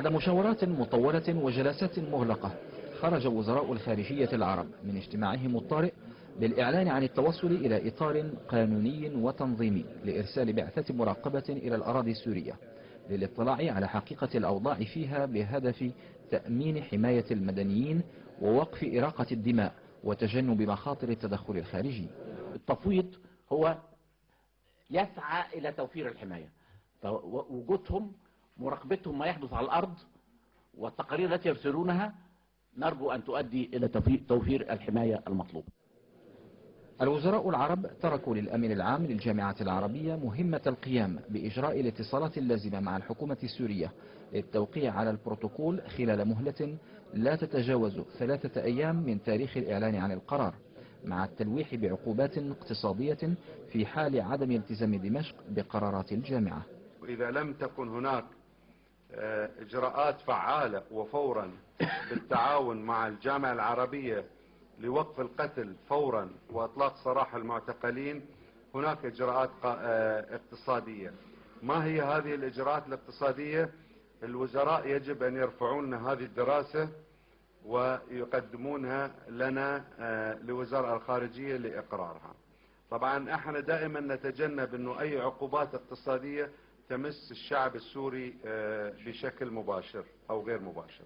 بعد مشاورات مطولة وجلسات مغلقة، خرج وزراء الخارجية العرب من اجتماعهم الطارئ بالإعلان عن التوصل إلى إطار قانوني وتنظيمي لإرسال بعثة مراقبة إلى الأراضي السورية للاطلاع على حقيقة الأوضاع فيها بهدف تأمين حماية المدنيين ووقف إراقة الدماء وتجنب مخاطر التدخل الخارجي. التفويض هو يسعى إلى توفير الحماية، وجودهم مراقبتهم ما يحدث على الأرض والتقارير التي يرسلونها نرجو أن تؤدي إلى توفير الحماية المطلوبة. الوزراء العرب تركوا للأمين العام للجامعة العربية مهمة القيام بإجراء الاتصالات اللازمة مع الحكومة السورية للتوقيع على البروتوكول خلال مهلة لا تتجاوز 3 أيام من تاريخ الإعلان عن القرار، مع التلويح بعقوبات اقتصادية في حال عدم التزام دمشق بقرارات الجامعة. وإذا لم تكن هناك إجراءات فعالة وفورا بالتعاون مع الجامعة العربية لوقف القتل فورا وإطلاق سراح المعتقلين، هناك إجراءات اقتصادية. ما هي هذه الإجراءات الاقتصادية؟ الوزراء يجب أن يرفعون لنا هذه الدراسة ويقدمونها لنا لوزارة الخارجية لإقرارها. طبعا احنا دائما نتجنب انه اي عقوبات اقتصادية تمس الشعب السوري بشكل مباشر او غير مباشر.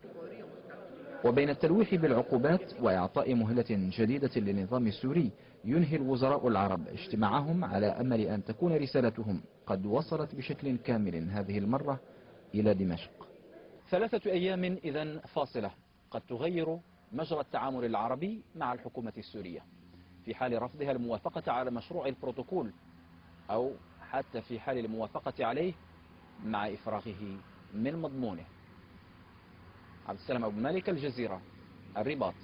وبين التلويح بالعقوبات وإعطاء مهلة جديدة للنظام السوري، ينهي الوزراء العرب اجتماعهم على أمل أن تكون رسالتهم قد وصلت بشكل كامل هذه المرة إلى دمشق. 3 أيام إذن فاصلة قد تغير مجرى التعامل العربي مع الحكومة السورية في حال رفضها الموافقة على مشروع البروتوكول، أو حتى في حال الموافقة عليه مع إفراغه من مضمونه. عبد السلام أبو مالك، الجزيرة، الرباط.